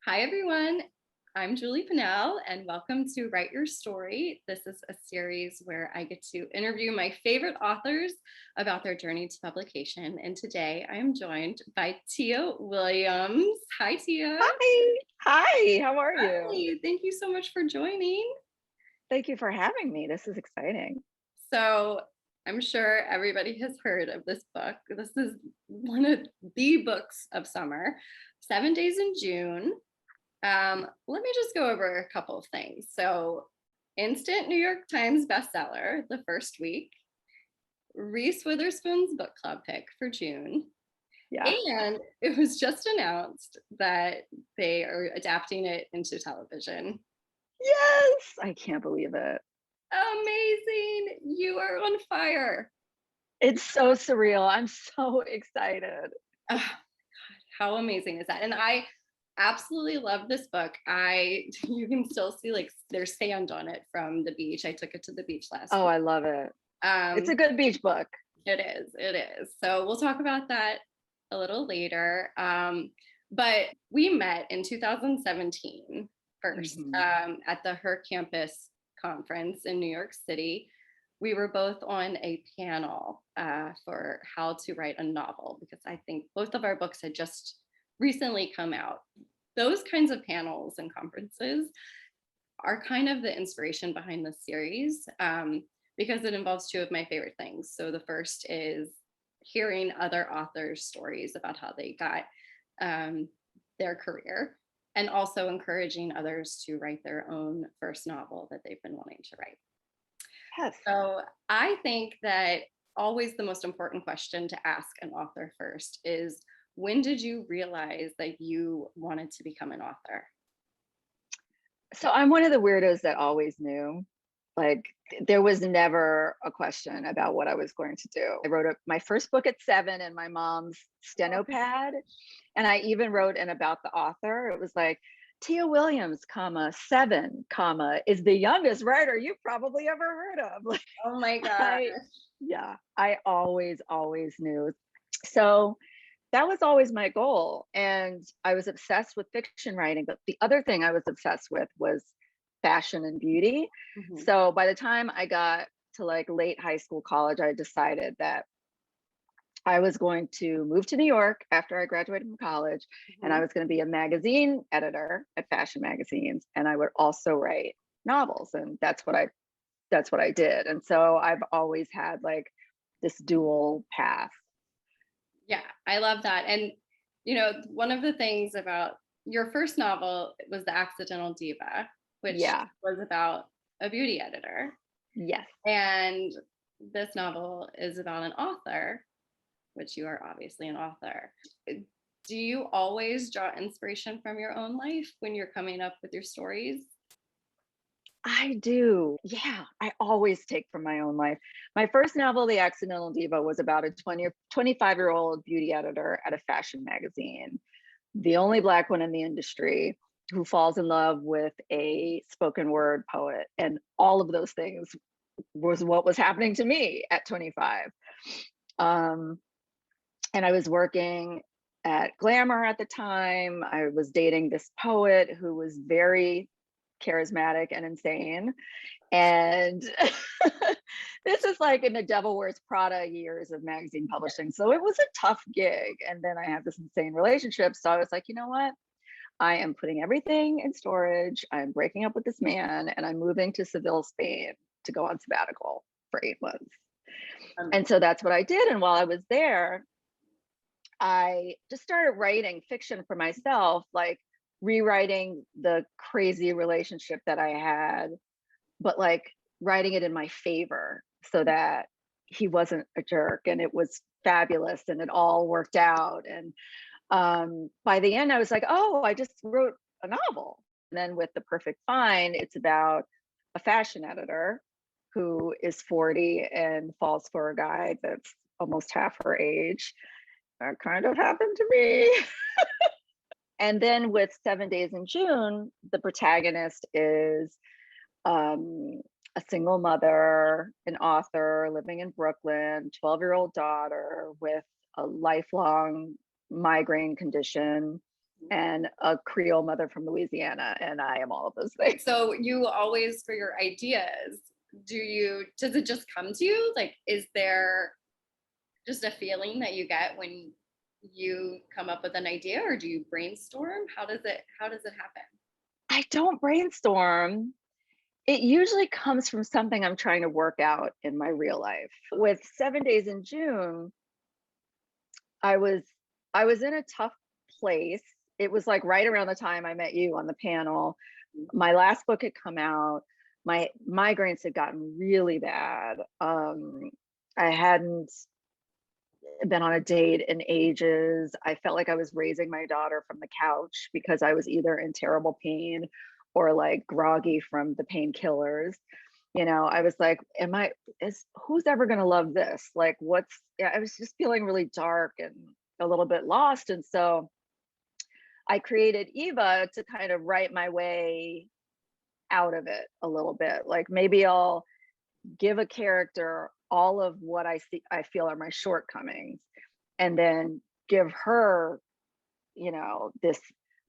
Hi, everyone. I'm Julie Pennell, and welcome to Write Your Story. This is a series where I get to interview my favorite authors about their journey to publication. And today I am joined by Tia Williams. Hi, Tia. Hi. Hi, how are you? Hi. Thank you so much for joining. Thank you for having me. This is exciting. So, I'm sure everybody has heard of this book. This is one of the books of summer, 7 Days in June. Let me just go over a couple of things. So, instant New York Times bestseller the first week, Reese Witherspoon's book club pick for June, Yeah. and it was just announced that they are adapting it into television. Yes, I can't believe it. Amazing! You are on fire. It's so surreal. I'm so excited. Oh, how amazing is that? And I absolutely love this book. I You can still see like there's sand on it from the beach. I took it to the beach last Oh, week. I love it. It's Um, a good beach book. It is. It is. So we'll talk about that a little later. But we met in 2017 first Mhm. at the Her Campus conference in New York City. We were both on a panel for how to write a novel because I think both of our books had just recently come out. Those kinds of panels and conferences are kind of the inspiration behind this series because it involves two of my favorite things. So the first is hearing other authors' stories about how they got um, their career, and also encouraging others to write their own first novel that they've been wanting to write. Yes. So I think that always the most important question to ask an author first is, when did you realize that you wanted to become an author? So I'm one of the weirdos that always knew. Like there was never a question about what I was going to do. I wrote my first book at 7 in my mom's steno pad, and I even wrote in about the author. It was like Tia Williams, comma 7, comma is the youngest writer you've probably ever heard of. Like Oh my God. I, yeah, I always knew. So that was always my goal. And I was obsessed with fiction writing. But the other thing I was obsessed with was fashion and beauty. Mhm. So by the time I got to like late high school, college, I decided that I was going to move to New York after I graduated from college, and I Mhm. was going to be a magazine editor at fashion magazines, and I would also write novels, and that's what I did. And so I've always had like this dual path. Yeah, I love that. And, one of the things about your first novel was The Accidental Diva, which Yeah. was about a beauty editor. Yes. And this novel is about an author, which you are obviously an author. Do you always draw inspiration from your own life when you're coming up with your stories? I do. Yeah, I always take from my own life. My first novel, The Accidental Diva, was about a 25-year-old beauty editor at a fashion magazine, the only Black one in the industry who falls in love with a spoken word poet. And all of those things was what was happening to me at 25. Um, and I was working at Glamour at the time. I was dating this poet who was very charismatic and insane. And this is like in the Devil Wears Prada years of magazine publishing. So it was a tough gig. And then I had this insane relationship. So I was like, you know what? I am putting everything in storage. I'm breaking up with this man and I'm moving to Seville, Spain to go on sabbatical for 8 months. And so that's what I did. And while I was there, I just started writing fiction for myself, like rewriting the crazy relationship that I had, but like writing it in my favor so that he wasn't a jerk and it was fabulous and it all worked out. And by the end, I was like, oh, I just wrote a novel. And then with The Perfect Find, it's about a fashion editor who is 40 and falls for a guy that's almost half her age. That kind of happened to me. And then with 7 Days in June, the protagonist is um, a single mother, an author living in Brooklyn, 12-year-old daughter with a lifelong migraine condition and a Creole mother from Louisiana, and I am all of those things. So you always, for your ideas, does it just come to you? Like, is there just a feeling that you get when you come up with an idea, or do you brainstorm? How does it happen? I don't brainstorm. It usually comes from something I'm trying to work out in my real life. With 7 Days in June, I was I was in a tough place. It was like right around the time I met you on the panel. My last book had come out. My migraines had gotten really bad. I hadn't been on a date in ages. I felt like I was raising my daughter from the couch because I was either in terrible pain or like groggy from the painkillers. I was like, who's ever going to love this? Like, yeah, I was just feeling really dark and a little bit lost. And so I created Eva to kind of write my way out of it a little bit. Like maybe I'll give a character all of what I feel are my shortcomings, and then give her, this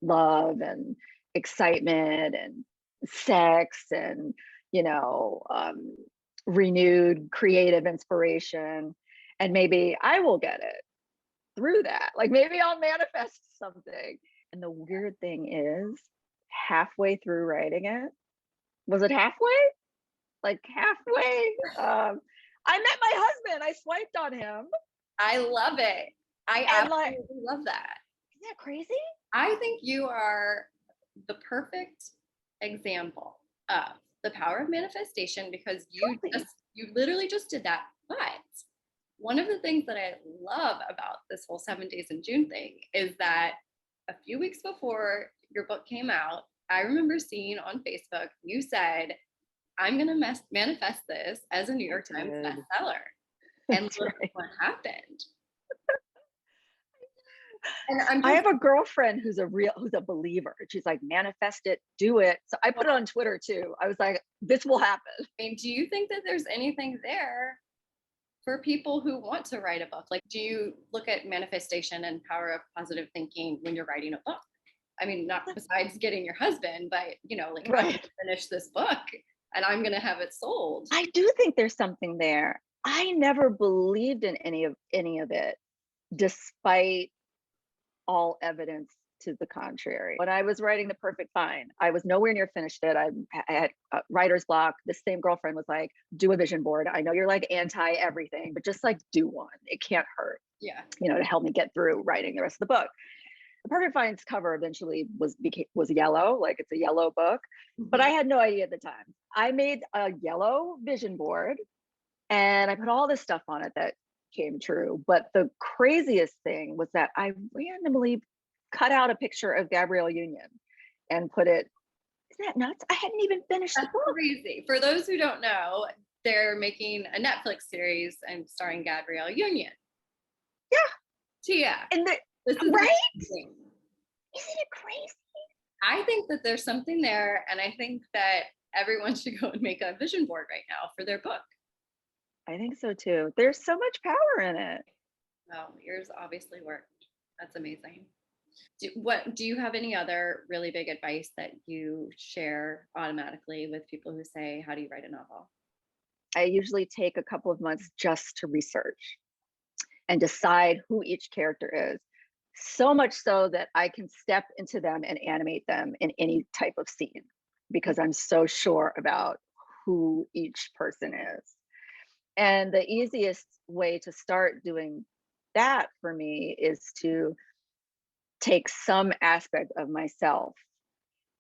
love and excitement and sex and, you know, um, renewed creative inspiration. And maybe I will get it through that. Like maybe I'll manifest something. And the weird thing is, halfway through writing it, was it halfway? Like halfway, I met my husband. I swiped on him, I love it. I and like, absolutely love that. isn't that crazy? I think you are the perfect example of the power of manifestation, because Totally. you literally just did that. But one of the things that I love about this whole 7 Days in June thing is that a few weeks before your book came out, I remember seeing on Facebook, you said, I'm going to manifest this as a New York Times Did. bestseller. And That's look right. what happened. And I'm I just, have a girlfriend who's a believer. She's like, manifest it, do it. So I put it on Twitter too. I was like, this will happen. I mean, do you think that there's anything there for people who want to write a book? Like, do you look at manifestation and power of positive thinking when you're writing a book? I mean, not besides getting your husband, but like, I'm going Right. to finish this book and I'm going to have it sold. I do think there's something there. I never believed in any of it, despite all evidence to the contrary. When I was writing The Perfect Find, I was nowhere near finished it. I had writer's block. This same girlfriend was like, do a vision board. I know you're like anti everything, but just like do one. It can't hurt, Yeah. to help me get through writing the rest of the book. The Perfect Find's cover eventually was yellow, like it's a yellow book, but I had no idea at the time. I made a yellow vision board and I put all this stuff on it that came true. But the craziest thing was that I randomly cut out a picture of Gabrielle Union and put it. Isn't that nuts? I hadn't even finished the That's book. crazy. For those who don't know, they're making a Netflix series and starring Gabrielle Union. Yeah. Tia. And This is right? amazing. Isn't it crazy? I think that there's something there, and I think that everyone should go and make a vision board right now for their book. I think so too. There's so much power in it. Well, yours obviously worked. That's amazing. Do you have any other really big advice that you share automatically with people who say, how do you write a novel? I usually take a couple of months just to research and decide who each character is. So much so that I can step into them and animate them in any type of scene because I'm so sure about who each person is. And the easiest way to start doing that for me is to take some aspect of myself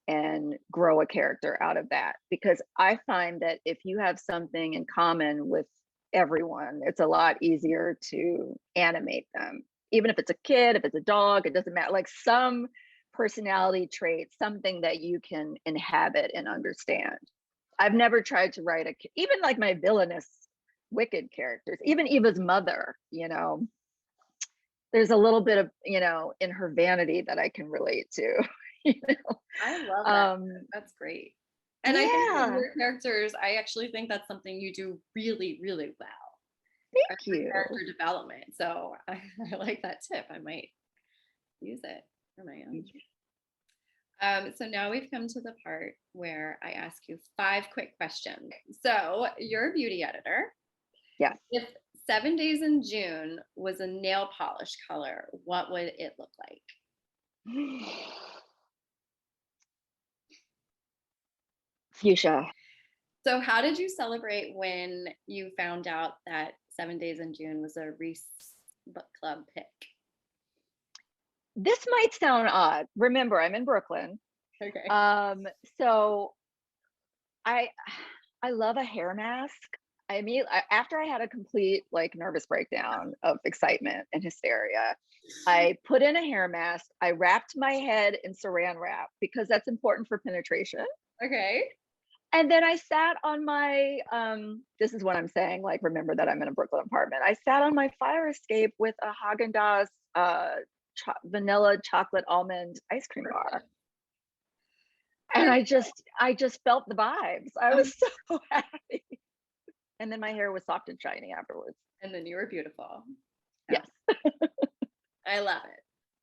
and grow a character out of that. Because I find that if you have something in common with everyone, it's a lot easier to animate them. Even if it's a kid, if it's a dog, it doesn't matter. Like some personality trait, something that you can inhabit and understand. I've never tried to write even like my villainous, wicked characters, even Eva's mother, there's a little bit of, in her vanity that I can relate to. I love that. That's great. And I think that Yeah. your characters, I actually think that's something you do really, really well. Thank you. Character development. So I like that tip. I might use it for my own. So now we've come to the part where I ask you 5 quick questions. So you're a beauty editor. Yes. If 7 days in June was a nail polish color, what would it look like? Fuchsia. So how did you celebrate when you found out that 7 days in June was a Reese Book Club pick? This might sound odd. Remember, I'm in Brooklyn. Okay. So I I love a hair mask. After I had a complete like nervous breakdown of excitement and hysteria, I put in a hair mask. I wrapped my head in saran wrap because that's important for penetration. Okay. And then I sat on my this is what I'm saying, like remember that I'm in a Brooklyn apartment. I sat on my fire escape with a Haagen-Dazs vanilla chocolate almond ice cream bar. And I just felt the vibes. I was so happy. And then my hair was soft and shiny afterwards. And then you were beautiful. Yes. I love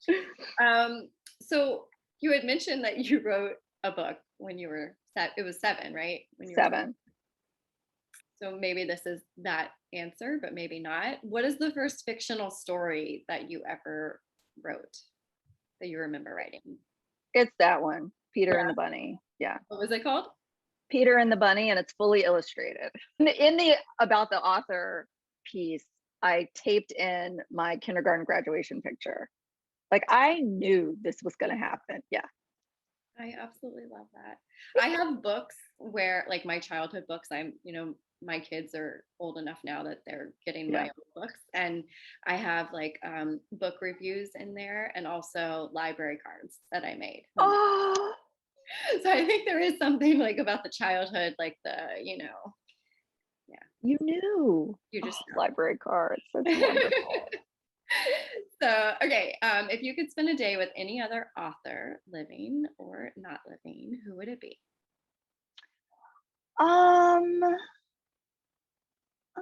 it. So you had mentioned that you wrote a book when you were it was 7, right? When you were 7. So maybe this is that answer, but maybe not. What is the first fictional story that you ever wrote that you remember writing? It's that one, Peter Yeah. and the Bunny. Yeah. What was it called? Peter and the Bunny, and it's fully illustrated. In the about the author piece, I taped in my kindergarten graduation picture. Like I knew this was going to happen. Yeah. I absolutely love that. I have books where, like my childhood books, my kids are old enough now that they're getting my Yeah. own books. And I have like book reviews in there and also library cards that I made. Oh, So I think there is something like about the childhood, like yeah, you knew. you Oh, just library cards. That's know. wonderful. So, okay, if you could spend a day with any other author, living or not living, who would it be? Um, I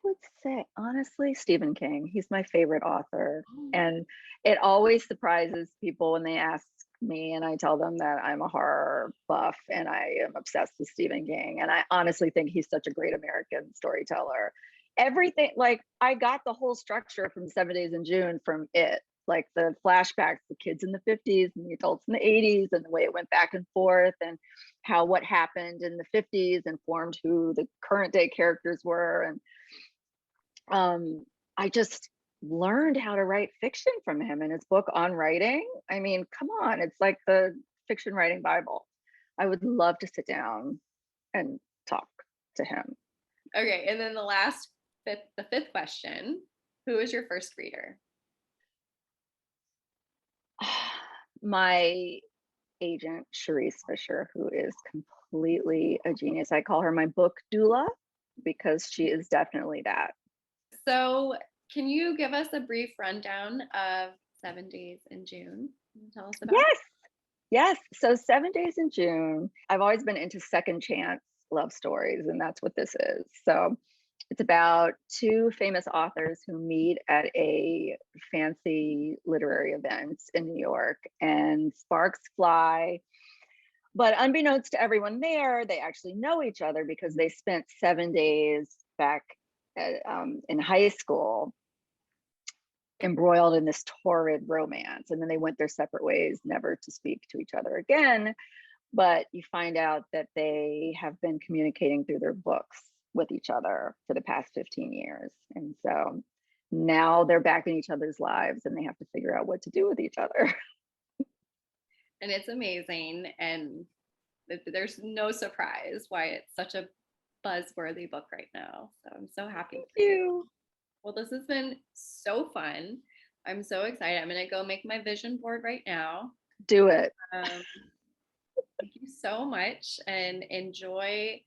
would say honestly, Stephen King. He's my favorite author. Oh, And it always surprises people when they ask me and I tell them that I'm a horror buff and I am obsessed with Stephen King. And I honestly think he's such a great American storyteller. Everything, like I got the whole structure from 7 Days in June from it, like the flashbacks, the kids in the 50s and the adults in the 80s, and the way it went back and forth, and how what happened in the 50s informed who the current day characters were. And I just learned how to write fiction from him and his book on writing. I mean, come on, it's like the fiction writing Bible. I would love to sit down and talk to him. okay, and then the fifth question: who is your first reader? My agent, Charisse Fisher, who is completely a genius. I call her my book doula because she is definitely that. So, can you give us a brief rundown of 7 Days in June? Can you tell us about it? Yes. Yes. So 7 Days in June, I've always been into second chance love stories, and that's what this is. So it's about 2 famous authors who meet at a fancy literary event in New York, and sparks fly. But unbeknownst to everyone there, they actually know each other because they spent 7 days back in high school embroiled in this torrid romance. And then they went their separate ways, never to speak to each other again. But you find out that they have been communicating through their books with each other for the past 15 years. And so now they're back in each other's lives and they have to figure out what to do with each other. And it's amazing, and there's no surprise why it's such a buzzworthy book right now. So I'm so happy Thank for you. you. Well, this has been so fun. I'm so excited. I'm going to go make my vision board right now. Do it. Um, thank you so much and enjoy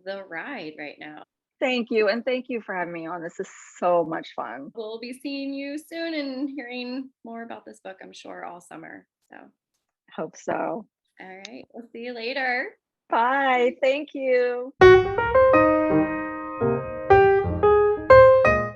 the ride right now. Thank you. And thank you for having me on. This is so much fun. We'll be seeing you soon and hearing more about this book, I'm sure, all summer. So, Hope so. all right. We'll see you later. Bye. Thank you.